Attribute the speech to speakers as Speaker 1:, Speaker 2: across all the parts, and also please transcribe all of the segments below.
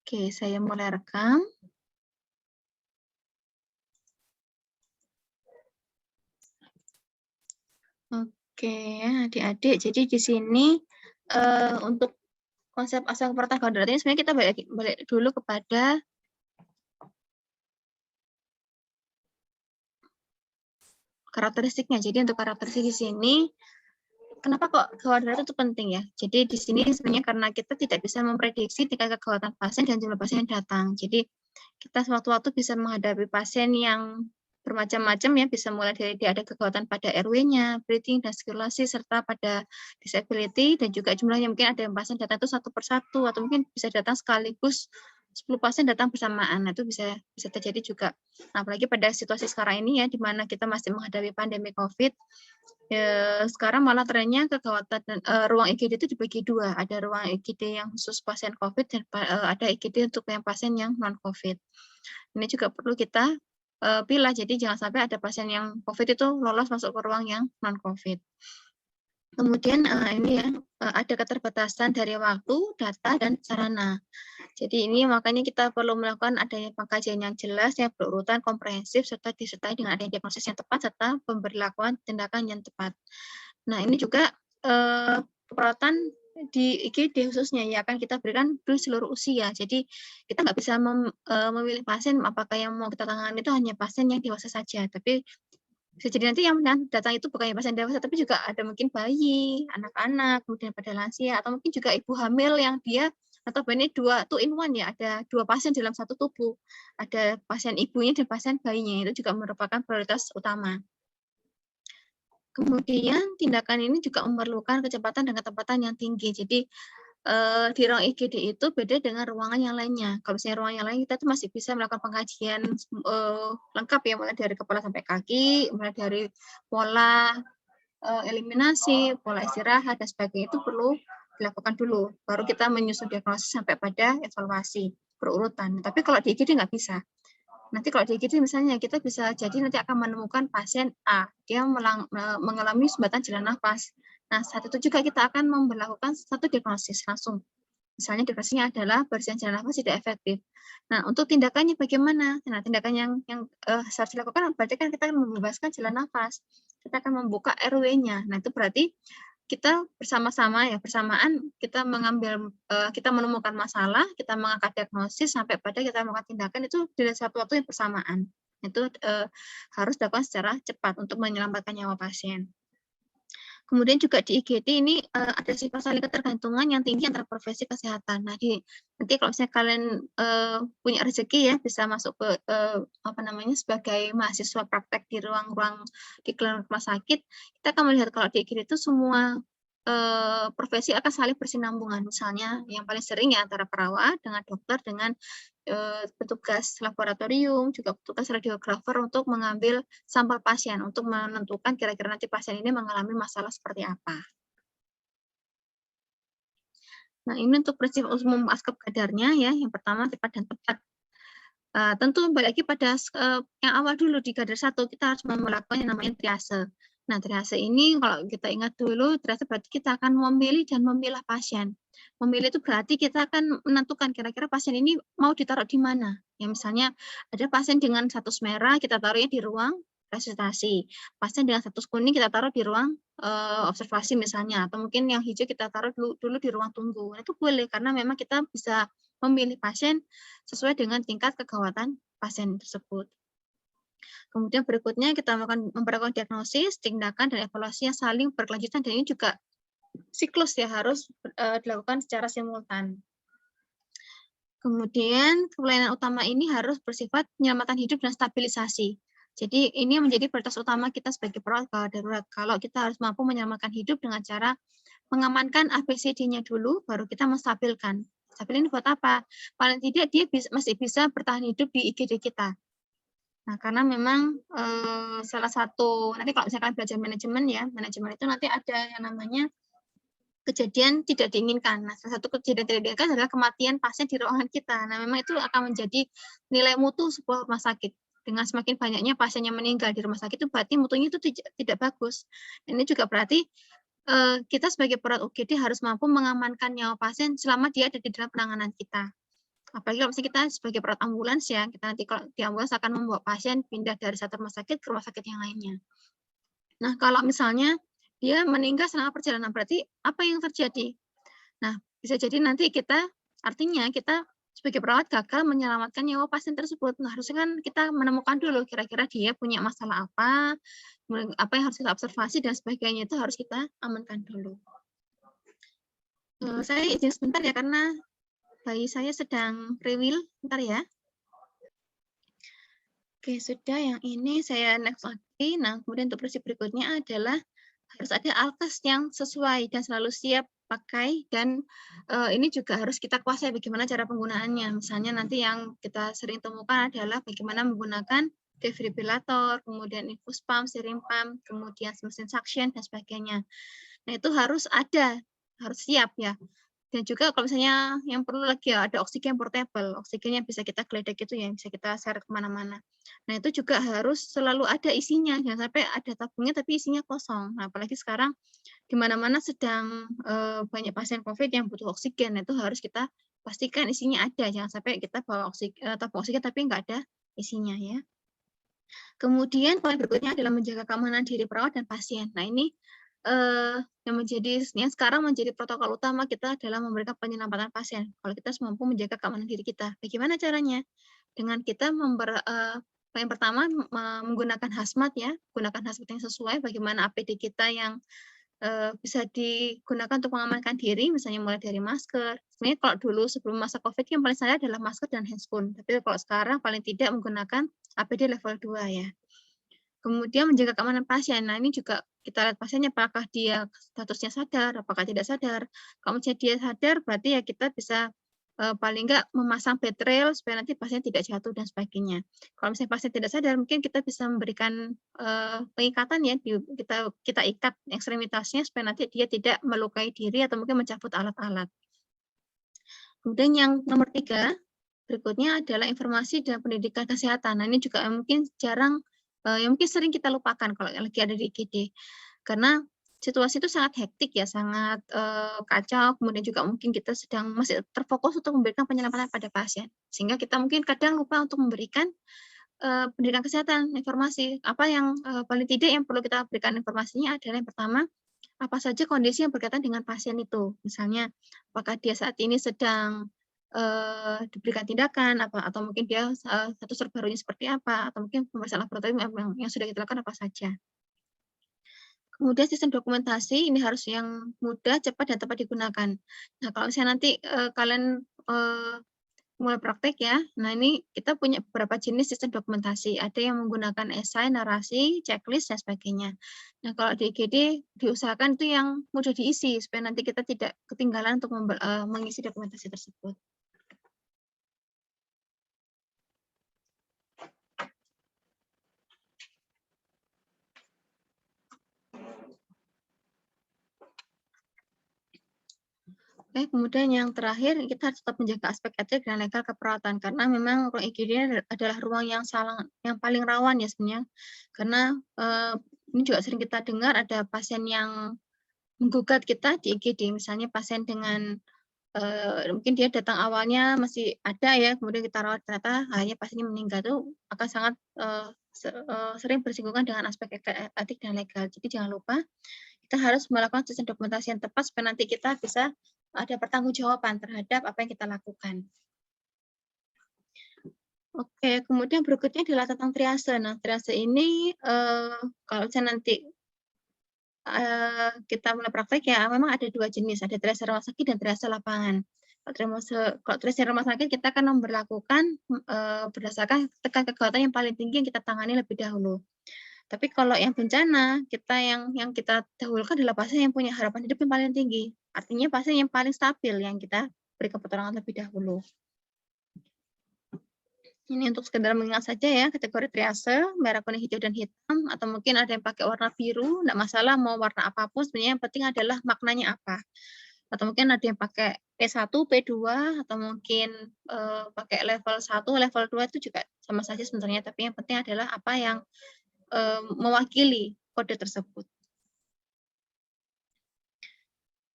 Speaker 1: Oke, saya mulai rekam. Oke, adik-adik. Jadi di sini untuk konsep asal keperluan kuadrat ini sebenarnya kita balik dulu kepada karakteristiknya. Jadi untuk karakteristik di sini, kenapa kok kuadrat itu penting ya? Jadi di sini sebenarnya karena kita tidak bisa memprediksi tingkat kegawatan pasien dan jumlah pasien yang datang. Jadi kita sewaktu-waktu bisa menghadapi pasien yang bermacam-macam ya, bisa mulai dari dia ada kegawatan pada RW-nya, breathing dan sirkulasi, serta pada disability, dan juga jumlahnya mungkin ada yang pasien datang itu satu persatu, atau mungkin bisa datang sekaligus 10 pasien datang bersamaan. Nah, itu bisa terjadi juga. Nah, apalagi pada situasi sekarang ini ya, di mana kita masih menghadapi pandemi COVID, sekarang malah trennya kegawatan ruang IGD itu dibagi dua. Ada ruang IGD yang khusus pasien COVID dan ada IGD untuk yang pasien yang non-COVID. Ini juga perlu kita pilah, jadi jangan sampai ada pasien yang COVID itu lolos masuk ke ruang yang non-COVID. Kemudian ini ya, ada keterbatasan dari waktu, data, dan sarana. Jadi ini makanya kita perlu melakukan adanya pengkajian yang jelas, yang berurutan, komprehensif, serta disertai dengan adanya diagnosis yang tepat, serta pemberlakuan tindakan yang tepat. Nah, ini juga perawatan di IGD khususnya ya akan kita berikan di seluruh usia. Jadi kita nggak bisa memilih pasien apakah yang mau kita tangani itu hanya pasien yang dewasa saja, tapi bisa jadi nanti yang datang itu bukan pasien dewasa, tapi juga ada mungkin bayi, anak-anak, kemudian pada lansia, atau mungkin juga ibu hamil yang dia notabene 2 in 1 ya, ada 2 pasien dalam satu tubuh. Ada pasien ibunya dan pasien bayinya, itu juga merupakan prioritas utama. Kemudian tindakan ini juga memerlukan kecepatan dan ketepatan yang tinggi. Jadi di ruang IGD itu beda dengan ruangan yang lainnya. Kalau misalnya ruangan yang lain kita tuh masih bisa melakukan pengkajian lengkap ya, mulai dari kepala sampai kaki, mulai dari pola eliminasi, pola istirahat dan sebagainya itu perlu dilakukan dulu. Baru kita menyusun diagnosis sampai pada evaluasi berurutan. Tapi kalau di IGD nggak bisa. Nanti kalau di IGD misalnya kita bisa jadi nanti akan menemukan pasien A, dia mengalami sumbatan jalan nafas. Nah, saat itu juga kita akan memperlakukan satu diagnosis langsung. Misalnya diagnosisnya adalah bersihan jalan nafas tidak efektif. Nah, untuk tindakannya bagaimana? Nah, tindakan yang harus dilakukan berarti kan kita akan membebaskan jalan nafas. Kita akan membuka RW-nya. Nah, itu berarti kita bersama-sama ya, bersamaan kita kita menemukan masalah, kita mengangkat diagnosis sampai pada kita melakukan tindakan itu dalam satu waktu yang bersamaan. Itu harus dilakukan secara cepat untuk menyelamatkan nyawa pasien. Kemudian juga di IGD ini ada sifat saling ketergantungan yang tinggi antara profesi kesehatan. Nah, nanti kalau misalnya kalian punya rezeki ya bisa masuk ke sebagai mahasiswa praktek di ruang-ruang di klinik rumah sakit, kita akan melihat kalau di IGD itu semua profesi akan saling bersinambungan. Misalnya yang paling sering ya antara perawat dengan dokter dengan petugas laboratorium, juga petugas radiografer untuk mengambil sampel pasien, untuk menentukan kira-kira nanti pasien ini mengalami masalah seperti apa. Nah, ini untuk prinsip umum ASKEP kadarnya ya, yang pertama cepat dan tepat. Tentu kembali lagi pada yang awal dulu di kadar 1, kita harus melakukan yang namanya triase. Nah, triase ini kalau kita ingat dulu, triase berarti kita akan memilih dan memilah pasien. Memilih itu berarti kita akan menentukan kira-kira pasien ini mau ditaruh di mana. Ya, misalnya ada pasien dengan status merah, kita taruhnya di ruang resusitasi. Pasien dengan status kuning kita taruh di ruang observasi misalnya, atau mungkin yang hijau kita taruh dulu di ruang tunggu. Nah, itu boleh karena memang kita bisa memilih pasien sesuai dengan tingkat kegawatan pasien tersebut. Kemudian berikutnya kita memperlakukan diagnosis, tindakan, dan evaluasi yang saling berkelanjutan, dan ini juga siklus ya, harus dilakukan secara simultan. Kemudian pelayanan utama ini harus bersifat penyelamatan hidup dan stabilisasi. Jadi ini menjadi prioritas utama kita sebagai perawat gawat darurat. Kalau kita harus mampu menyelamatkan hidup dengan cara mengamankan ABCD-nya dulu, baru kita menstabilkan. Stabil ini buat apa? Paling tidak dia masih bisa bertahan hidup di IGD kita. Nah, karena memang salah satu, nanti kalau misalkan belajar manajemen ya, manajemen itu nanti ada yang namanya kejadian tidak diinginkan. Nah, salah satu kejadian tidak diinginkan adalah kematian pasien di ruangan kita. Nah, memang itu akan menjadi nilai mutu sebuah rumah sakit. Dengan semakin banyaknya pasien yang meninggal di rumah sakit itu berarti mutunya itu tidak bagus. Ini juga berarti kita sebagai perawat UGD harus mampu mengamankan nyawa pasien selama dia ada di dalam penanganan kita. Apalagi kalau misalnya kita sebagai perawat ambulans ya, kita nanti kalau di ambulans akan membawa pasien pindah dari satu rumah sakit ke rumah sakit yang lainnya. Nah, kalau misalnya dia meninggal selama perjalanan, berarti apa yang terjadi? Nah, bisa jadi nanti artinya kita sebagai perawat gagal menyelamatkan nyawa pasien tersebut. Nah, harusnya kan kita menemukan dulu kira-kira dia punya masalah apa, apa yang harus kita observasi dan sebagainya itu harus kita amankan dulu. Saya izin sebentar ya karena bayi saya sedang rewil, bentar ya. Oke, sudah yang ini saya next lagi. Nah, kemudian untuk prinsip berikutnya adalah harus ada alkes yang sesuai dan selalu siap pakai dan ini juga harus kita kuasai bagaimana cara penggunaannya. Misalnya nanti yang kita sering temukan adalah bagaimana menggunakan defibrilator, kemudian infus pump, syringe pump, kemudian mesin suction dan sebagainya. Nah, itu harus ada, harus siap ya. Dan juga kalau misalnya yang perlu lagi ya ada oksigen portable, oksigen yang bisa kita gledek itu ya, bisa kita share kemana-mana. Nah, itu juga harus selalu ada isinya, jangan sampai ada tabungnya tapi isinya kosong. Nah, apalagi sekarang di mana-mana sedang banyak pasien COVID yang butuh oksigen, itu harus kita pastikan isinya ada, jangan sampai kita bawa tabung oksigen tapi nggak ada isinya ya. Kemudian poin berikutnya adalah menjaga keamanan diri perawat dan pasien. Nah, ini yang sekarang menjadi protokol utama kita adalah memberikan penyelamatan pasien. Kalau kita mampu menjaga keamanan diri kita, bagaimana caranya? Dengan kita yang pertama menggunakan hazmat ya, gunakan hazmat yang sesuai. Bagaimana APD kita yang bisa digunakan untuk mengamankan diri, misalnya mulai dari masker. Sebenarnya kalau dulu sebelum masa COVID yang paling saya adalah masker dan handscoon. Tapi kalau sekarang paling tidak menggunakan APD level 2 ya. Kemudian menjaga keamanan pasien. Nah, ini juga kita lihat pasiennya apakah dia statusnya sadar, apakah tidak sadar. Kalau misalnya dia sadar, berarti ya kita bisa paling enggak memasang bed rail supaya nanti pasien tidak jatuh dan sebagainya. Kalau misalnya pasien tidak sadar, mungkin kita bisa memberikan pengikatan ya, kita ikat ekstremitasnya supaya nanti dia tidak melukai diri atau mungkin mencabut alat-alat. Kemudian yang nomor 3, berikutnya adalah informasi dan pendidikan kesehatan. Nah, ini juga mungkin yang mungkin sering kita lupakan kalau lagi ada di IGD. Karena situasi itu sangat hektik ya, sangat kacau, kemudian juga mungkin kita masih terfokus untuk memberikan penyelamatan pada pasien. Sehingga kita mungkin kadang lupa untuk memberikan pendidikan kesehatan, informasi. Apa yang paling tidak yang perlu kita berikan informasinya adalah yang pertama, apa saja kondisi yang berkaitan dengan pasien itu. Misalnya, apakah dia saat ini sedang diberikan tindakan atau mungkin dia status terbarunya seperti apa, atau mungkin pemeriksaan laboratorium yang sudah kita lakukan apa saja. Kemudian sistem dokumentasi ini harus yang mudah, cepat, dan tepat digunakan. Nah, kalau misalnya nanti kalian mulai praktek ya, nah ini kita punya beberapa jenis sistem dokumentasi. Ada yang menggunakan esai, narasi, checklist, dan sebagainya. Nah, kalau di IGD diusahakan itu yang mudah diisi, supaya nanti kita tidak ketinggalan untuk mengisi dokumentasi tersebut. Oke, kemudian yang terakhir kita harus tetap menjaga aspek etik dan legal keperawatan karena memang ruang IGD adalah ruang yang paling rawan ya sebenarnya. Karena ini juga sering kita dengar ada pasien yang menggugat kita di IGD, misalnya pasien dengan mungkin dia datang awalnya masih ada ya, kemudian kita rawat ternyata akhirnya pasiennya meninggal itu akan sangat sering bersinggungan dengan aspek etik dan legal. Jadi jangan lupa kita harus melakukan sistem dokumentasi yang tepat supaya nanti kita bisa ada pertanggungjawaban terhadap apa yang kita lakukan. Oke, kemudian berikutnya adalah tentang triase. Nah, triase ini kalau saya nanti kita mulai praktek ya, memang ada 2 jenis, ada triase rumah sakit dan triase lapangan. Kalau triase rumah sakit kita akan memberlakukan berdasarkan tingkat kegawatan yang paling tinggi yang kita tangani lebih dahulu. Tapi kalau yang bencana, yang kita dahulukan adalah pasien yang punya harapan hidup yang paling tinggi. Artinya pasien yang paling stabil yang kita berikan pertolongan lebih dahulu. Ini untuk sekedar mengingat saja ya, kategori triase, merah, kuning, hijau, dan hitam, atau mungkin ada yang pakai warna biru, enggak masalah mau warna apapun, sebenarnya yang penting adalah maknanya apa. Atau mungkin ada yang pakai P1, P2, atau mungkin pakai level 1, level 2 itu juga sama saja sebenarnya, tapi yang penting adalah apa yang mewakili kode tersebut.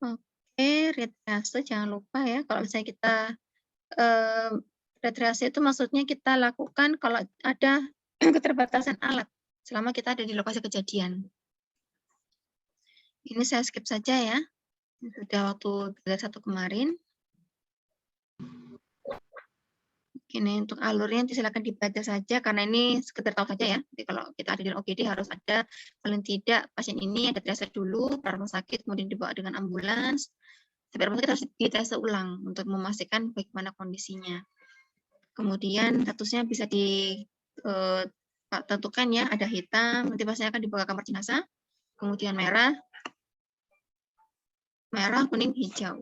Speaker 1: Oke, triase jangan lupa ya, kalau misalnya kita retriasi itu maksudnya kita lakukan kalau ada keterbatasan alat selama kita ada di lokasi kejadian. Ini saya skip saja ya. Sudah waktu tinggal 1 kemarin. Ini untuk alurnya silakan dibaca saja karena ini sekedar tahu saja ya. Jadi kalau kita ada di OGD harus ada paling tidak pasien ini ada triase dulu, ke rumah sakit, kemudian dibawa dengan ambulans. Sampai rumah sakit harus dites ulang untuk memastikan bagaimana kondisinya. Kemudian statusnya bisa ditentukan ya, ada hitam, nanti pasien akan dibawa ke kamar jenazah, kemudian merah, kuning, hijau.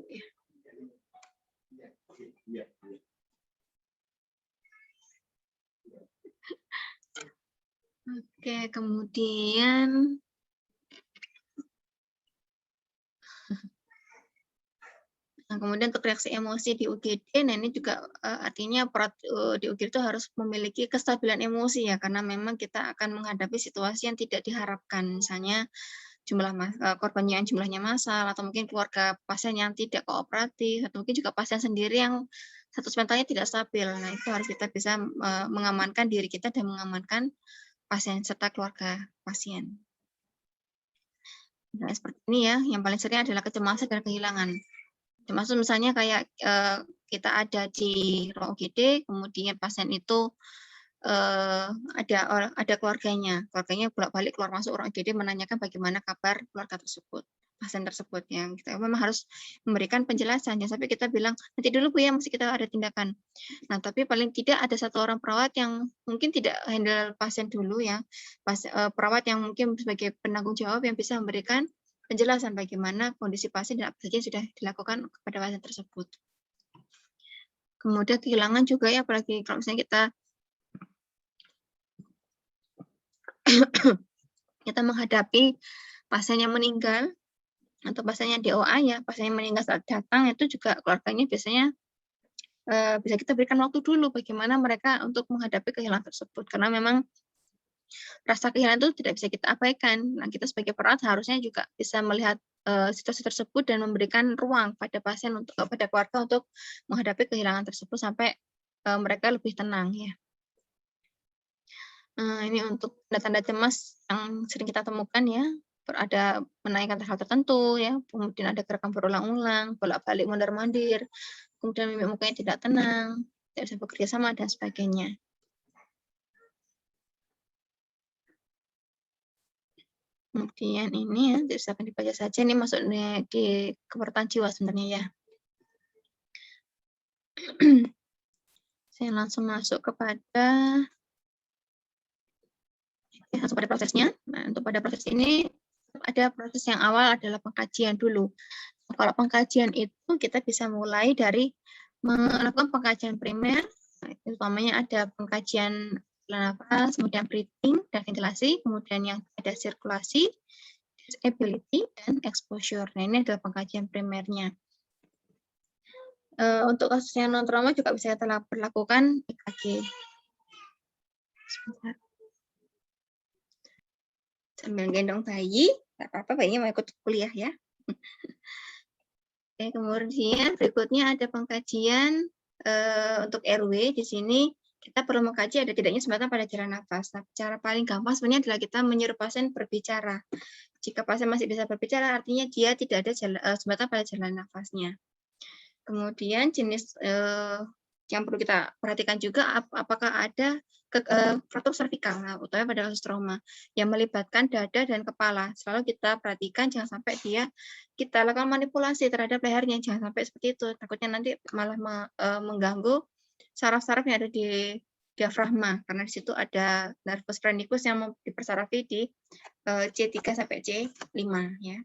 Speaker 1: Oke, kemudian untuk reaksi emosi di UGD, nah ini juga artinya di UGD itu harus memiliki kestabilan emosi ya, karena memang kita akan menghadapi situasi yang tidak diharapkan, misalnya jumlah korbannya yang jumlahnya massal, atau mungkin keluarga pasien yang tidak kooperatif, atau mungkin juga pasien sendiri yang status mentalnya tidak stabil. Nah itu harus kita bisa mengamankan diri kita dan mengamankan pasien serta keluarga pasien. Nah, seperti ini ya, yang paling sering adalah kecemasan dan kehilangan. Termasuk misalnya kayak kita ada di ruang UGD, kemudian pasien itu ada keluarganya bolak-balik keluar masuk ruang UGD menanyakan bagaimana kabar keluarga tersebut, pasien tersebut, yang kita memang harus memberikan penjelasan. Jangan sampai kita bilang nanti dulu Bu ya, mesti kita ada tindakan. Nah, tapi paling tidak ada satu orang perawat yang mungkin tidak handle pasien dulu ya, perawat yang mungkin sebagai penanggung jawab yang bisa memberikan penjelasan bagaimana kondisi pasien dan apa saja yang sudah dilakukan kepada pasien tersebut. Kemudian kehilangan juga ya, apalagi kalau misalnya kita menghadapi pasien yang meninggal atau pasien yang DOA ya, pasien yang meninggal saat datang itu juga keluarganya biasanya bisa kita berikan waktu dulu bagaimana mereka untuk menghadapi kehilangan tersebut, karena memang rasa kehilangan itu tidak bisa kita abaikan. Nah, kita sebagai perawat harusnya juga bisa melihat situasi tersebut dan memberikan ruang pada pasien pada keluarga untuk menghadapi kehilangan tersebut sampai mereka lebih tenang ya. Ini untuk tanda-tanda cemas yang sering kita temukan ya, ada menanyakan hal tertentu ya, kemudian ada gerakan berulang-ulang, bolak-balik mondar-mandir, kemudian mimik mukanya tidak tenang, tidak bisa bekerja sama dan sebagainya. Kemudian ini ya, bisa dibaca saja, ini masuk di keperawatan jiwa sebenarnya ya. Saya langsung masuk kepada prosesnya. Nah, untuk pada proses ini ada proses yang awal adalah pengkajian dulu. Kalau pengkajian itu kita bisa mulai dari melakukan pengkajian primer, utamanya ada pengkajian nafas, kemudian breathing dan ventilasi, kemudian yang ada sirkulasi, disability, dan exposure. Nah, ini adalah pengkajian primernya. Untuk kasus yang non-trauma juga bisa kita lakukan EKG. Sebentar. Sambil gendong bayi, nggak apa-apa, bayinya mau ikut kuliah ya. Oke, kemudian berikutnya ada pengkajian untuk RW. Di sini kita perlu mengkaji ada tidaknya sembatan pada jalan nafas. Nah, cara paling gampang sebenarnya adalah kita menyuruh pasien berbicara. Jika pasien masih bisa berbicara, artinya dia tidak ada sembatan pada jalan nafasnya. Kemudian jenis yang perlu kita perhatikan juga apakah ada fraktur servikal, utamanya pada kasus trauma yang melibatkan dada dan kepala. Selalu kita perhatikan jangan sampai kita lakukan manipulasi terhadap lehernya, jangan sampai seperti itu. Takutnya nanti malah mengganggu saraf-saraf yang ada di diafragma, karena di situ ada nervus phrenikus yang dipersarafi di C3 sampai C5 ya.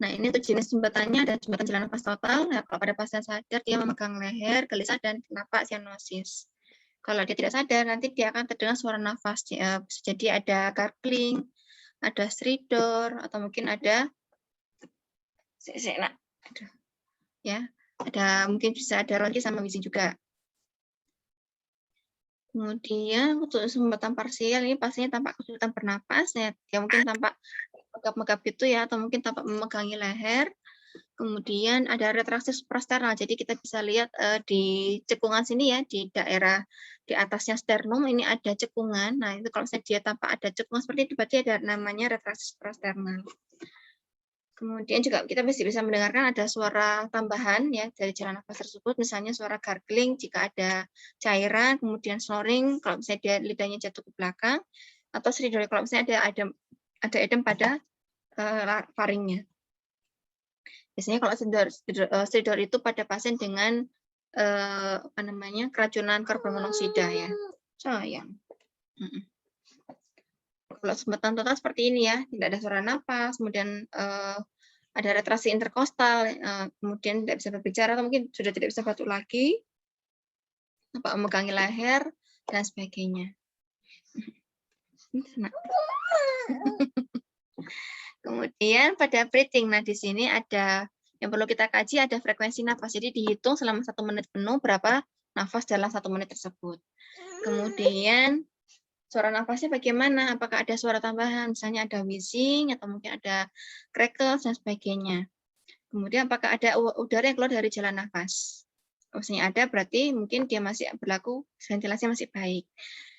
Speaker 1: Nah, ini untuk jenis jembatannya ada jembatan jalan nafas total. Nah, kalau pada pasien sadar, dia memegang leher, gelisah, dan napak sianosis. Kalau dia tidak sadar, nanti dia akan terdengar suara nafas. Bisa jadi ada gargling, ada stridor, atau mungkin ada ya, mungkin bisa ada ronki sama wheezing juga. Kemudian untuk sumbatan parsial ini pastinya tampak kesulitan bernapas, ya mungkin tampak megap-megap gitu ya, atau mungkin tampak memegangi leher. Kemudian ada retraksi suprasternal. Jadi kita bisa lihat di cekungan sini ya, di daerah di atasnya sternum ini ada cekungan. Nah, itu kalau dia tanpa ada cekungan seperti itu berarti ada namanya retraksi suprasternal. Kemudian juga kita bisa mendengarkan ada suara tambahan ya dari jalan nafas tersebut, misalnya suara gargling jika ada cairan, kemudian snoring kalau misalnya dia lidahnya jatuh ke belakang, atau stridor kalau misalnya ada edem pada faringnya. Biasanya kalau stridor itu pada pasien dengan keracunan karbon monoksida ya. Sayang. Kalau sumbatan total seperti ini ya, tidak ada suara napas, kemudian ada retraksi interkostal, kemudian tidak bisa berbicara atau mungkin sudah tidak bisa batuk lagi, memegangi leher dan sebagainya. Kemudian pada breathing, nah di sini ada yang perlu kita kaji ada frekuensi nafas. Jadi dihitung selama 1 menit penuh berapa nafas dalam 1 menit tersebut. Kemudian suara nafasnya bagaimana? Apakah ada suara tambahan? Misalnya ada wheezing atau mungkin ada crackles dan sebagainya. Kemudian apakah ada udara yang keluar dari jalan nafas? Kalau misalnya ada berarti mungkin dia masih berlaku ventilasi masih baik.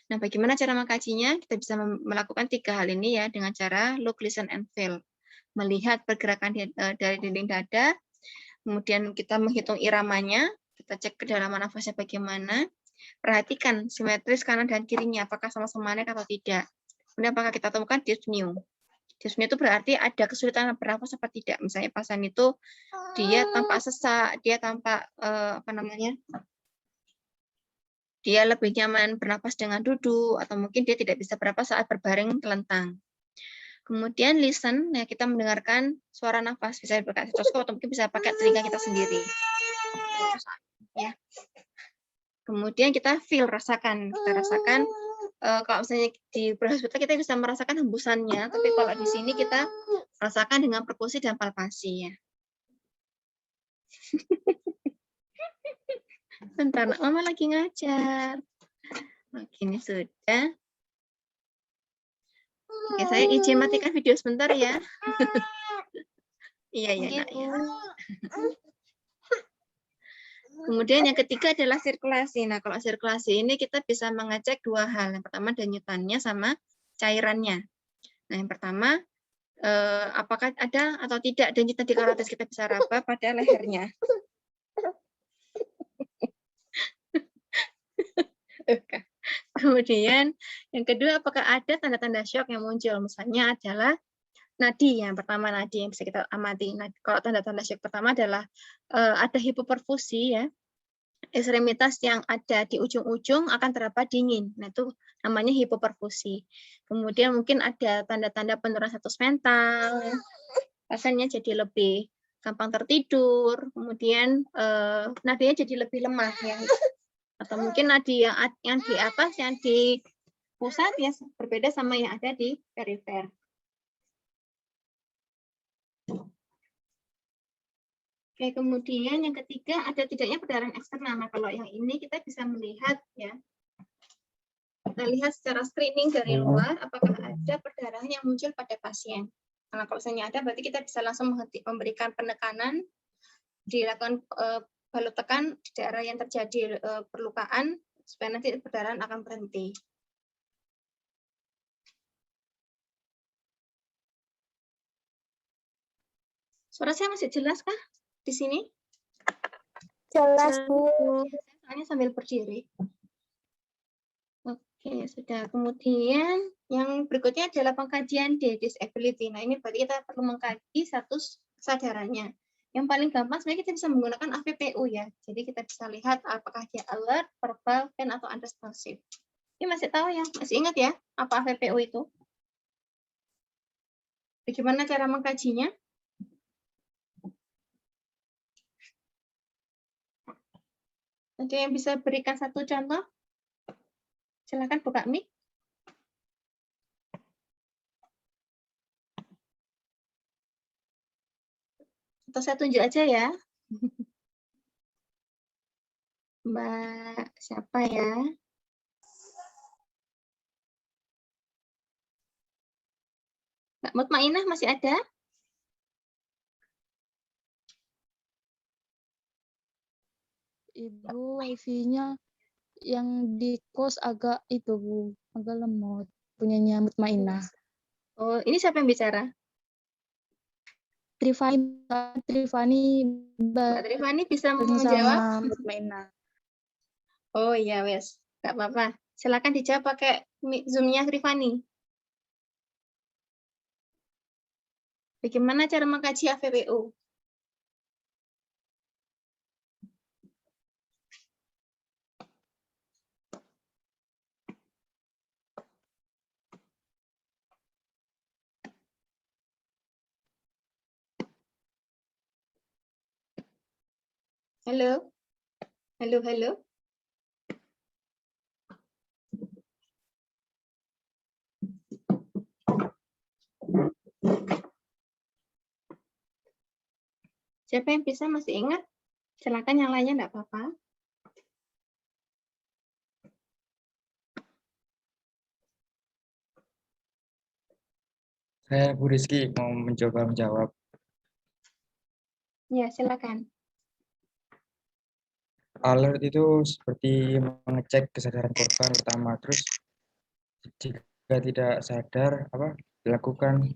Speaker 1: Nah, bagaimana cara mengkajinya? Kita bisa melakukan 3 hal ini ya dengan cara look, listen, and feel. Melihat pergerakan dari dinding dada, kemudian kita menghitung iramanya, kita cek kedalaman nafasnya bagaimana, perhatikan simetris kanan dan kirinya, apakah sama-sama naik atau tidak. Kemudian apakah kita temukan dyspnea. Dyspnea itu berarti ada kesulitan bernafas apa tidak. Misalnya pasien itu dia tampak sesak, dia tampak dia lebih nyaman bernapas dengan duduk, atau mungkin dia tidak bisa bernapas saat berbaring telentang. Kemudian listen, ya kita mendengarkan suara nafas, bisa pakai stetoskop atau mungkin bisa pakai telinga kita sendiri. Ya. Kemudian kita feel, rasakan. Kita rasakan, kalau misalnya di hospital kita bisa merasakan hembusannya, tapi kalau di sini kita rasakan dengan perkusi dan palpasi ya. Bentar, Mama lagi ngajar. Oke, ini sudah. Oke, saya izin matikan video sebentar ya. Iya, ya, Nak. Ya. Kemudian yang ketiga adalah sirkulasi. Nah, kalau sirkulasi ini kita bisa mengecek 2 hal. Yang pertama denyutannya sama cairannya. Nah, yang pertama, apakah ada atau tidak denyutan di karotis, kita bisa raba pada lehernya. Kemudian yang kedua, apakah ada tanda-tanda shock yang muncul? Misalnya adalah nadi, yang pertama nadi yang bisa kita amati. Nah, kalau tanda-tanda shock pertama adalah ada hipoperfusi ya, ekstremitas yang ada di ujung-ujung akan terasa dingin. Nah, itu namanya hipoperfusi. Kemudian mungkin ada tanda-tanda penurunan status mental, ya. Rasanya jadi lebih gampang tertidur, kemudian nadinya jadi lebih lemah ya. Atau mungkin nadi yang di atas, yang di pusat ya berbeda sama yang ada di perifer. Oke, kemudian yang ketiga ada tidaknya perdarahan eksternal. Nah, kalau yang ini kita bisa melihat ya. Kita lihat secara screening dari luar apakah ada perdarahan yang muncul pada pasien. Nah, kalau misalnya ada berarti kita bisa langsung memberikan penekanan, dilakukan balut tekan di daerah yang terjadi perlukaan supaya nanti perdarahan akan berhenti. Suara saya masih jelas kah di sini?
Speaker 2: Jelas, Bu.
Speaker 1: Soalnya sambil berdiri. Oke, sudah. Kemudian yang berikutnya adalah pengkajian disability. Nah, ini berarti kita perlu mengkaji status kesadarannya. Yang paling gampang sebenarnya kita bisa menggunakan AVPU ya. Jadi kita bisa lihat apakah dia alert, verbal, pen, atau unresponsive. Ini masih tahu ya? Masih ingat ya apa AVPU itu? Bagaimana cara mengkajinya? Ada yang bisa berikan satu contoh? Silakan buka mic. Atau saya tunjuk aja ya. Mbak siapa ya? Mbak Mutmainah masih ada?
Speaker 3: Ibu, wifi-nya yang di kos agak itu, Bu, agak lemot. Punyanya Mutmainah.
Speaker 1: Oh, ini siapa yang bicara?
Speaker 3: Trifani
Speaker 1: Mbak Trifani bisa
Speaker 3: bareng
Speaker 1: menjawab?
Speaker 3: sama Mutmainah.
Speaker 1: Oh iya, wes. Nggak apa-apa. Silakan dijawab pakai Zoom-nya Trifani. Bagaimana cara mengkaji AVPU? Halo? Halo, halo? Siapa yang bisa masih ingat? Silakan yang lainnya enggak apa-apa.
Speaker 4: Saya Bu Rizky mau mencoba menjawab.
Speaker 1: Ya, silakan.
Speaker 4: Alert itu seperti mengecek kesadaran korban pertama, terus jika tidak sadar dilakukan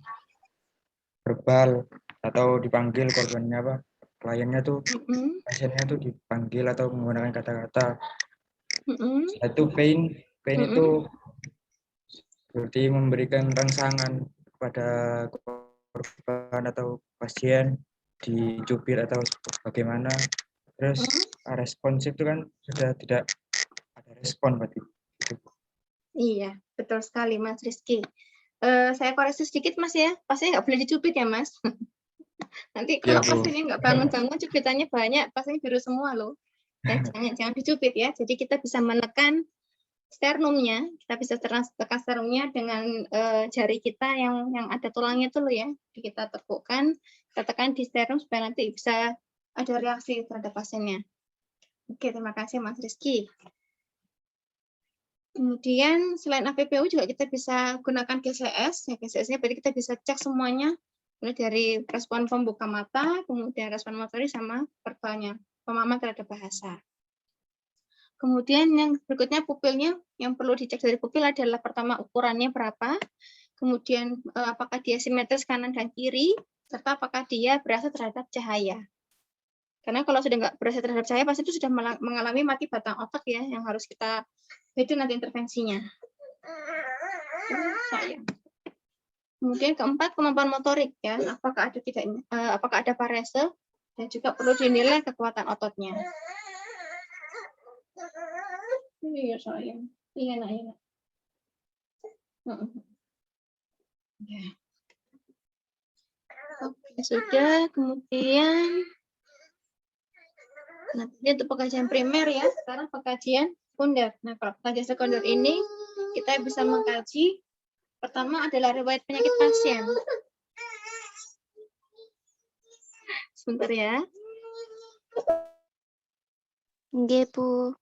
Speaker 4: verbal atau dipanggil korbannya kliennya tuh pasiennya tuh dipanggil atau menggunakan kata-kata. Setelah itu pain itu seperti memberikan rangsangan kepada korban atau pasien, dicubit atau bagaimana. Terus responsif itu kan sudah tidak ada respon berarti.
Speaker 1: Iya, betul sekali Mas Rizky. Saya koreksi sedikit Mas ya, pastinya nggak boleh dicubit ya Mas. Nanti kalau pasiennya nggak bangun-bangun, cubitannya banyak, pasiennya biru semua loh. Ya, jangan dicubit ya. Jadi kita bisa menekan sternumnya, kita bisa tekan sternumnya dengan jari kita yang ada tulangnya itu loh ya. Jadi kita tekukkan, kita tekan di sternum supaya nanti bisa ada reaksi terhadap pasiennya. Oke, terima kasih Mas Rizky. Kemudian selain AVPU juga kita bisa gunakan GCS. Ya, GCS-nya berarti kita bisa cek semuanya, mulai dari respon pembuka mata, kemudian respon motorik sama verbalnya, pemahaman terhadap bahasa. Kemudian yang berikutnya pupilnya, yang perlu dicek dari pupil adalah pertama ukurannya berapa, kemudian apakah dia simetris kanan dan kiri, serta apakah dia berasal terhadap cahaya. Karena kalau sudah nggak berasal terhadap cahaya, pasti itu sudah mengalami mati batang otak ya, yang harus kita itu nanti intervensinya. Kemudian keempat, kemampuan motorik ya, apakah ada parese, dan juga perlu dinilai kekuatan ototnya. Iya sayang, iya nak, iya nak. Ya. Oke, sudah. Kemudian nanti untuk pengkajian primer ya, sekarang pengkajian sekunder. Nah, kalau pengkajian sekunder ini kita bisa mengkaji pertama adalah riwayat penyakit pasien. Sebentar ya.
Speaker 2: Nggih, Bu.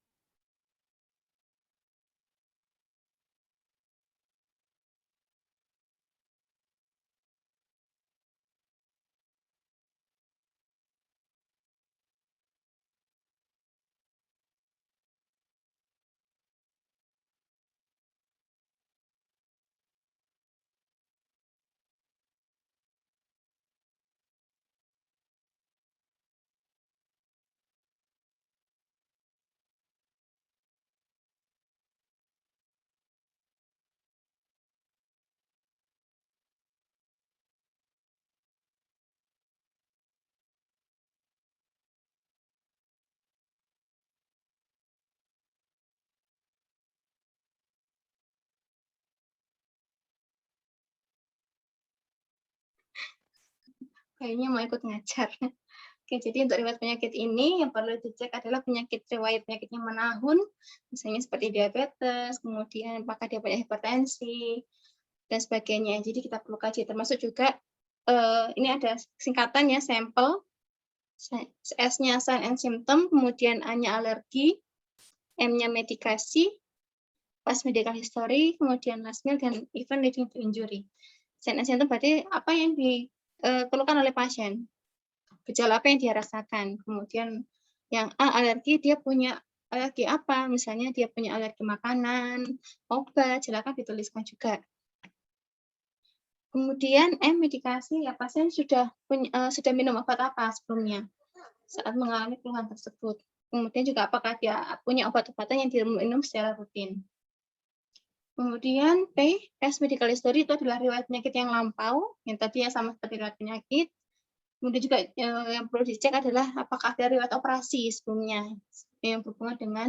Speaker 1: Kayaknya mau ikut ngajar. Oke, jadi untuk riwayat penyakit ini yang perlu dicek adalah riwayat penyakitnya menahun, misalnya seperti diabetes, kemudian apakah dia punya hipertensi, dan sebagainya. Jadi kita perlu kaji, termasuk juga ini ada singkatan ya, sampel, S-nya sign and symptom, kemudian A-nya alergi, M-nya medikasi, past medical history, kemudian last meal, dan event leading to injury. Sign and symptom berarti apa yang dikeluhkan oleh pasien, gejala apa yang dia rasakan, kemudian Yang A alergi, dia punya alergi apa? Misalnya dia punya alergi makanan, obat, silakan dituliskan juga. Kemudian medikasi, ya pasien sudah minum obat apa sebelumnya saat mengalami keluhan tersebut. Kemudian juga apakah dia punya obat-obatan yang diminum secara rutin. Kemudian P, past medical history itu adalah riwayat penyakit yang lampau, yang tadi ya sama seperti riwayat penyakit. Kemudian juga yang perlu dicek adalah apakah ada riwayat operasi sebelumnya yang berhubungan dengan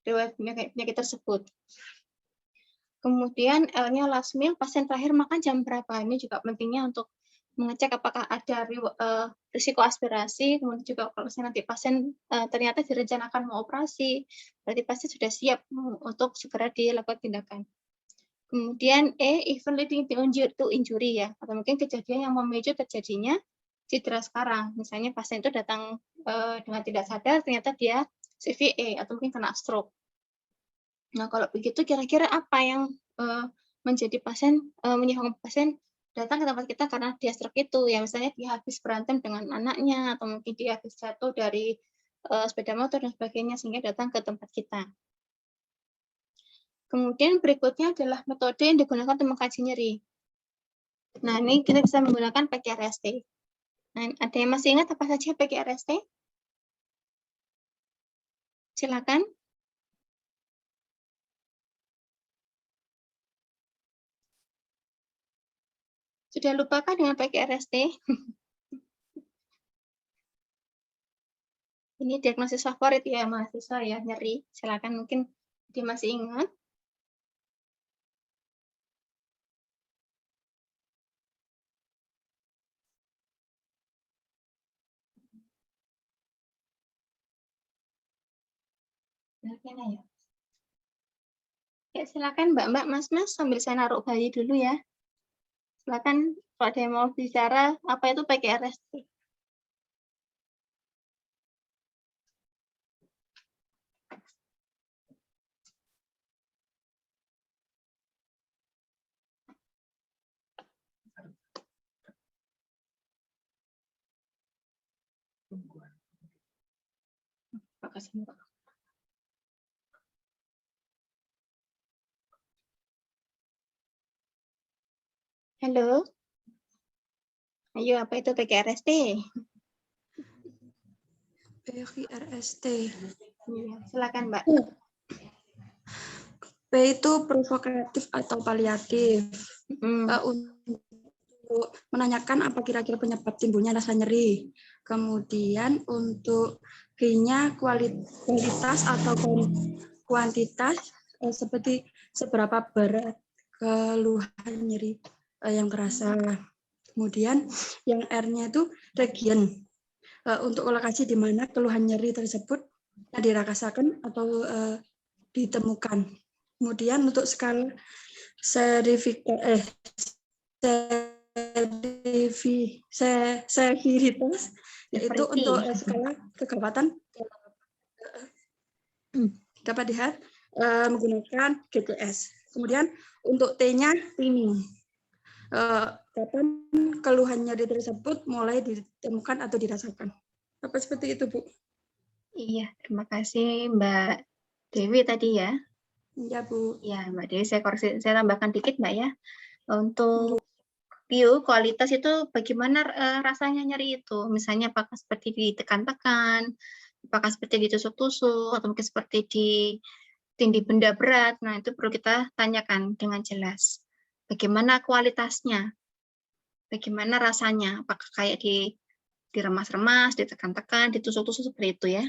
Speaker 1: riwayat penyakit tersebut. Kemudian L-nya last meal, pasien terakhir makan jam berapa. Ini juga pentingnya untuk mengecek apakah ada risiko aspirasi, kemudian juga kalau nanti pasien ternyata direncanakan mau operasi, berarti pasien sudah siap untuk segera dilakukan tindakan. Kemudian event leading to injury ya, atau mungkin kejadian yang memicu terjadinya cedera sekarang. Misalnya pasien itu datang dengan tidak sadar, ternyata dia CVA atau mungkin kena stroke. Nah, kalau begitu kira-kira apa yang menjadi menyebabkan pasien datang ke tempat kita karena dia stroke itu? Ya misalnya dia habis berantem dengan anaknya, atau mungkin dia habis jatuh dari sepeda motor dan sebagainya, sehingga datang ke tempat kita. Kemudian berikutnya adalah metode yang digunakan untuk mengkaji nyeri. Nah, ini kita bisa menggunakan PKRST. Nah, ada yang masih ingat apa saja PKRST? Silakan. Sudah lupakah dengan PKRST? Ini diagnosis favorit ya mahasiswa ya, nyeri. Silakan, mungkin dia masih ingat. Ya, silakan Mbak-mbak, Mas-mas, sambil saya naruh bayi dulu ya. Silakan kalau ada yang mau bicara, apa itu PKRST? Makasih, Mbak. Halo. Ayo, apa itu PKRST?
Speaker 5: PKRST.
Speaker 1: Iya, silakan, Mbak.
Speaker 5: P itu provokatif atau paliatif. Untuk menanyakan apa kira-kira penyebab timbulnya rasa nyeri. Kemudian untuk G-nya kualitas atau kuantitas, seperti seberapa berat keluhan nyeri yang terasa. Kemudian yang R-nya itu region, untuk lokasi di mana keluhan nyeri tersebut dirasakan atau ditemukan. Kemudian untuk skala severitas, yaitu untuk skala kegawatan dapat dilihat menggunakan GTS. Kemudian untuk T-nya timing, kapan keluhan nyeri tersebut mulai ditemukan atau dirasakan. Apa seperti itu, Bu?
Speaker 1: Iya, terima kasih Mbak Dewi tadi ya.
Speaker 5: Iya, Bu.
Speaker 1: Ya, Mbak Dewi, saya tambahkan dikit, Mbak ya. Untuk view kualitas itu bagaimana rasanya nyeri itu? Misalnya apakah seperti ditekan-tekan, apakah seperti ditusuk-tusuk, atau mungkin seperti ditindih benda berat. Nah, itu perlu kita tanyakan dengan jelas. Bagaimana kualitasnya? Bagaimana rasanya? Apakah kayak diremas-remas, ditekan-tekan, ditusuk-tusuk seperti itu ya.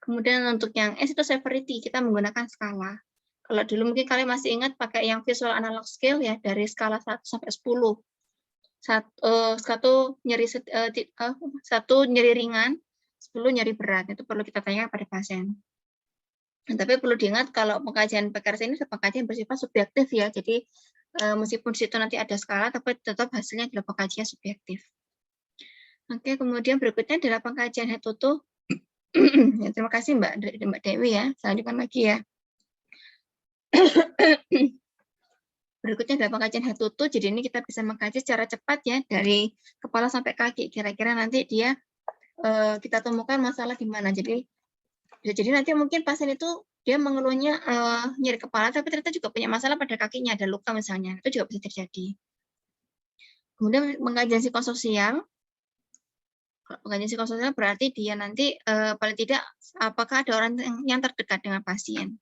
Speaker 1: Kemudian untuk yang S itu severity, kita menggunakan skala. Kalau dulu mungkin kalian masih ingat pakai yang visual analog scale ya, dari skala 1 sampai 10. Satu nyeri ringan, 10 nyeri berat. Itu perlu kita tanyakan pada pasien. Nah, tapi perlu diingat kalau pengkajian PKRST ini pengkajian bersifat subjektif ya. Jadi meskipun di situ nanti ada skala, tapi tetap hasilnya adalah pengkajian subjektif. Oke, kemudian berikutnya adalah pengkajian head to toe. Ya, terima kasih Mbak Dewi ya. Saya lanjutkan lagi ya. Berikutnya adalah pengkajian head to toe. Jadi ini kita bisa mengkaji secara cepat ya dari kepala sampai kaki. Kira-kira nanti dia kita temukan masalah di mana. Jadi bisa jadi nanti mungkin pasien itu dia mengeluhnya nyeri kepala, tapi ternyata juga punya masalah pada kakinya, ada luka misalnya, itu juga bisa terjadi. Kemudian pengajian psikososial. Pengajian psikososial berarti dia nanti paling tidak apakah ada orang yang terdekat dengan pasien.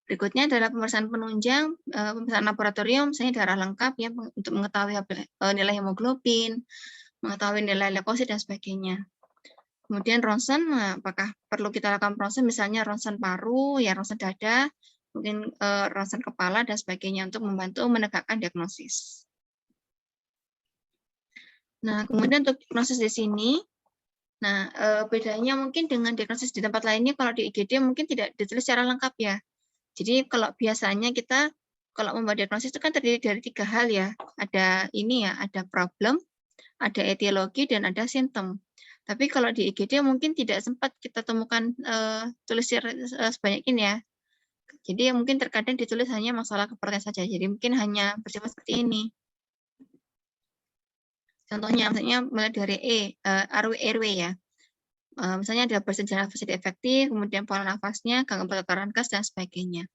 Speaker 1: Berikutnya adalah pemeriksaan penunjang, pemeriksaan laboratorium, misalnya darah lengkap ya untuk mengetahui nilai hemoglobin, mengetahui nilai leukosit dan sebagainya. Kemudian ronsen, apakah perlu kita lakukan ronsen, misalnya ronsen paru, ya ronsen dada, mungkin ronsen kepala dan sebagainya untuk membantu menegakkan diagnosis. Nah, kemudian untuk diagnosis di sini, nah bedanya mungkin dengan diagnosis di tempat lainnya, kalau di IGD mungkin tidak ditulis secara lengkap ya. Jadi kalau biasanya kita kalau membuat diagnosis itu kan terdiri dari 3 hal ya. Ada ini ya, ada problem, ada etiologi dan ada simptom. Tapi kalau di IGD mungkin tidak sempat kita temukan tulis sebanyak ini ya. Jadi mungkin terkadang ditulis hanya masalah keperluan saja. Jadi mungkin hanya bersifat seperti ini. Contohnya misalnya mulai dari RW ya. Misalnya ada bersejarah nafas tidak efektif, kemudian pola nafasnya, gangguan pertukaran gas, dan sebagainya.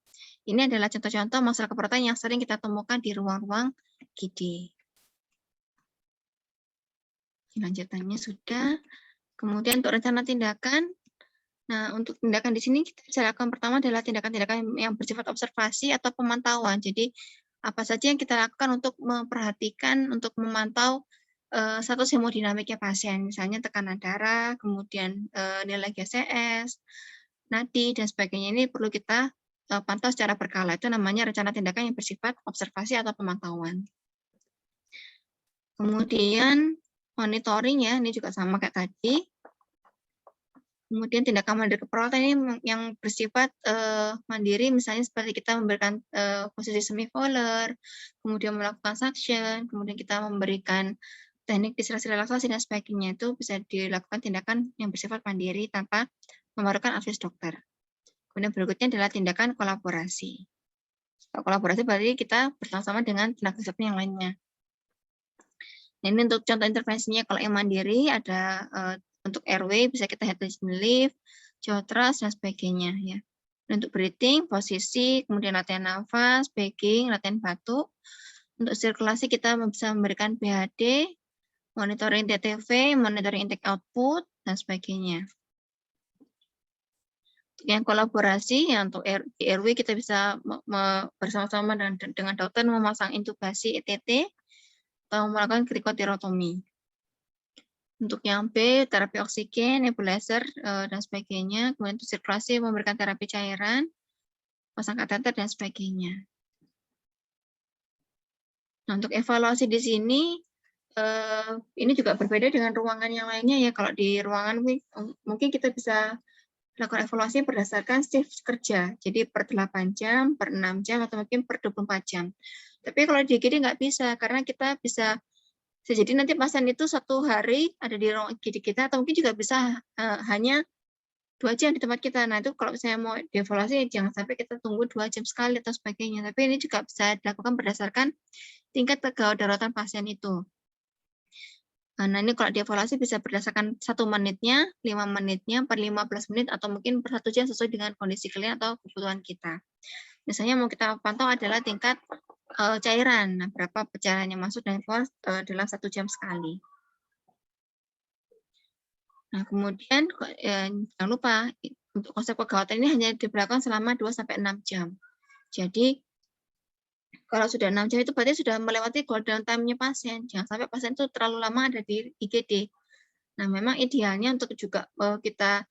Speaker 1: Ini adalah contoh-contoh masalah keperawatan yang sering kita temukan di ruang-ruang IGD. Lanjutannya sudah. Kemudian untuk rencana tindakan, nah untuk tindakan di sini kita bisa lakukan pertama adalah tindakan-tindakan yang bersifat observasi atau pemantauan. Jadi apa saja yang kita lakukan untuk memperhatikan, untuk memantau status hemodinamiknya pasien, misalnya tekanan darah, kemudian nilai GCS, nadi, dan sebagainya. Ini perlu kita pantau secara berkala. Itu namanya rencana tindakan yang bersifat observasi atau pemantauan. Kemudian monitoring ya, ini juga sama kayak tadi. Kemudian tindakan mandiri keperawatan ini yang bersifat mandiri, misalnya seperti kita memberikan posisi semivolar, kemudian melakukan suction, kemudian kita memberikan teknik distresi relaksasi dan sebagainya, itu bisa dilakukan tindakan yang bersifat mandiri tanpa memerlukan advies dokter. Kemudian berikutnya adalah tindakan kolaborasi. Kolaborasi berarti kita bersama-sama dengan tenaga kesehatan yang lainnya. Nah, ini untuk contoh intervensinya, kalau yang mandiri ada untuk RW bisa kita head lift, jaw thrust, dan sebagainya ya. Dan untuk breathing, posisi, kemudian latihan nafas, bagging, latihan batuk. Untuk sirkulasi kita bisa memberikan BHD, monitoring TTV, monitoring intake output, dan sebagainya. Yang kolaborasi, ya untuk di RW kita bisa bersama-sama dengan dokter memasang intubasi ETT atau melakukan krikotirotomi. Untuk yang B, terapi oksigen, nebulizer, dan sebagainya. Kemudian untuk sirkulasi memberikan terapi cairan, pasang kateter, dan sebagainya. Nah, untuk evaluasi di sini, ini juga berbeda dengan ruangan yang lainnya ya. Kalau di ruangan mungkin kita bisa lakukan evaluasi berdasarkan shift kerja. Jadi per 8 jam, per 6 jam, atau mungkin per 24 jam. Tapi kalau di IGD nggak bisa, karena kita bisa jadi nanti pasien itu 1 hari ada di ruang IGD kita, atau mungkin juga bisa hanya 2 jam di tempat kita. Nah, itu kalau saya mau dievaluasi, jangan sampai kita tunggu 2 jam sekali atau sebagainya. Tapi ini juga bisa dilakukan berdasarkan tingkat kegawat daruratan pasien itu. Nah, ini kalau dievaluasi bisa berdasarkan 1 menitnya, 5 menitnya, per 15 menit, atau mungkin per 1 jam sesuai dengan kondisi klien atau kebutuhan kita. Misalnya mau kita pantau adalah tingkat cairan, nah, berapa cairan yang masuk dan keluar dalam 1 jam sekali. Nah, kemudian jangan lupa untuk konsep kegawatan ini hanya diberlakukan selama 2-6 jam. Jadi kalau sudah 6 jam itu berarti sudah melewati golden time-nya pasien. Jangan sampai pasien itu terlalu lama ada di IGD. Nah, memang idealnya untuk juga kita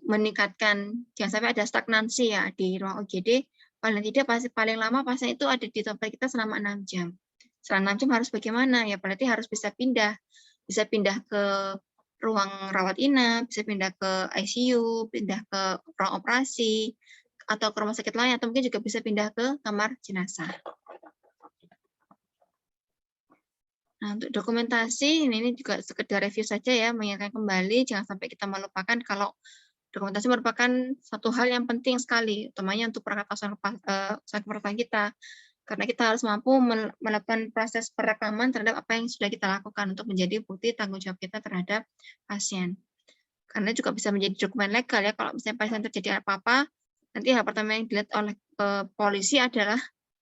Speaker 1: meningkatkan, jangan sampai ada stagnansi ya di ruang IGD. Paling tidak paling lama pasien itu ada di tempat kita selama 6 jam. Setelah 6 jam harus bagaimana? Ya berarti harus bisa pindah ke ruang rawat inap, bisa pindah ke ICU, pindah ke ruang operasi, atau ke rumah sakit lain, atau mungkin juga bisa pindah ke kamar jenazah. Nah, untuk dokumentasi, ini juga sekedar review saja ya, mengingatkan kembali, jangan sampai kita melupakan kalau dokumentasi merupakan satu hal yang penting sekali, utamanya untuk perangkat keperawatan kita. Karena kita harus mampu melakukan proses perekaman terhadap apa yang sudah kita lakukan untuk menjadi bukti tanggung jawab kita terhadap pasien. Karena juga bisa menjadi dokumen legal ya, kalau misalnya pasien terjadi apa-apa, nanti hal pertama yang dilihat oleh polisi adalah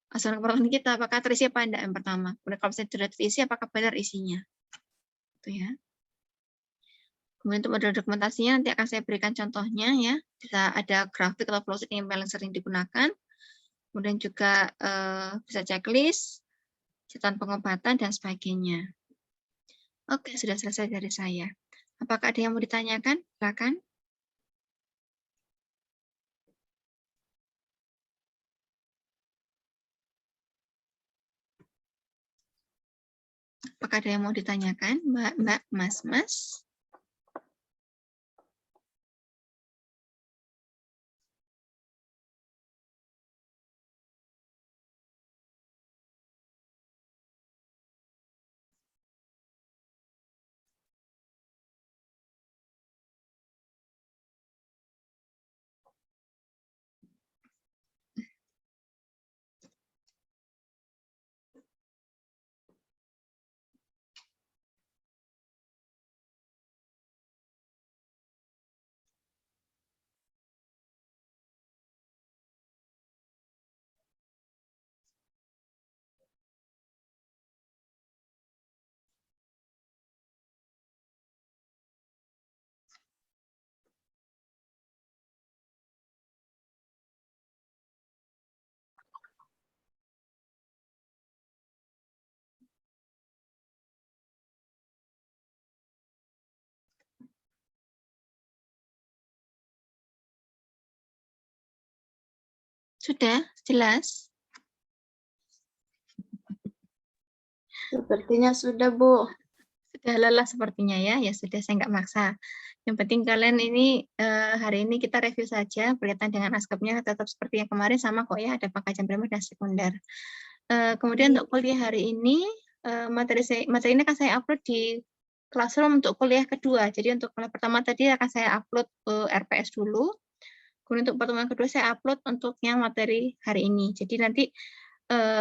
Speaker 1: asuransi keperawatan kita, apakah terisi apa enggak yang pertama. Kemudian kalau misalnya sudah terisi, apakah benar isinya. Itu ya. Kemudian untuk model dokumentasinya nanti akan saya berikan contohnya ya. Bisa ada grafik atau flowchart yang paling sering digunakan. Kemudian juga bisa checklist, catatan pengobatan, dan sebagainya. Oke, sudah selesai dari saya. Apakah ada yang mau ditanyakan? Silakan. Apakah ada yang mau ditanyakan, Mbak, Mas? Sudah jelas?
Speaker 2: Sepertinya sudah, Bu.
Speaker 1: Sudah lelah sepertinya ya. Ya sudah, saya nggak maksa. Yang penting kalian ini hari ini kita review saja berkaitan dengan ASKEP-nya tetap seperti yang kemarin sama kok ya, ada pengkajian primer dan sekunder. Kemudian untuk kuliah hari ini materi ini akan saya upload di Classroom untuk kuliah kedua. Jadi untuk kuliah pertama tadi akan saya upload RPS dulu. Kemudian untuk pertemuan kedua saya upload untuk yang materi hari ini. Jadi nanti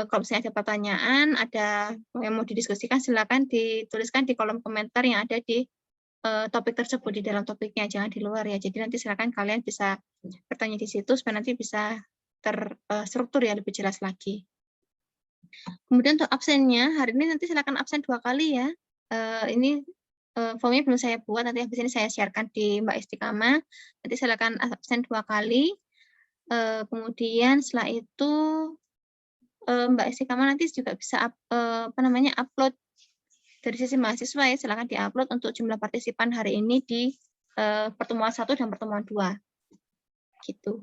Speaker 1: kalau misalnya ada pertanyaan, ada yang mau didiskusikan, silakan dituliskan di kolom komentar yang ada di topik tersebut, di dalam topiknya, jangan di luar ya. Jadi nanti silakan kalian bisa bertanya di situ supaya nanti bisa terstruktur ya, lebih jelas lagi. Kemudian untuk absennya, hari ini nanti silakan absen 2 kali ya. Ini formnya belum saya buat, nanti habis ini saya sharekan di Mbak Istiqamah. Nanti silakan absen 2 kali. Kemudian setelah itu Mbak Istiqamah nanti juga bisa upload dari sisi mahasiswa ya, silakan diupload untuk jumlah partisipan hari ini di pertemuan 1 dan pertemuan 2. Gitu.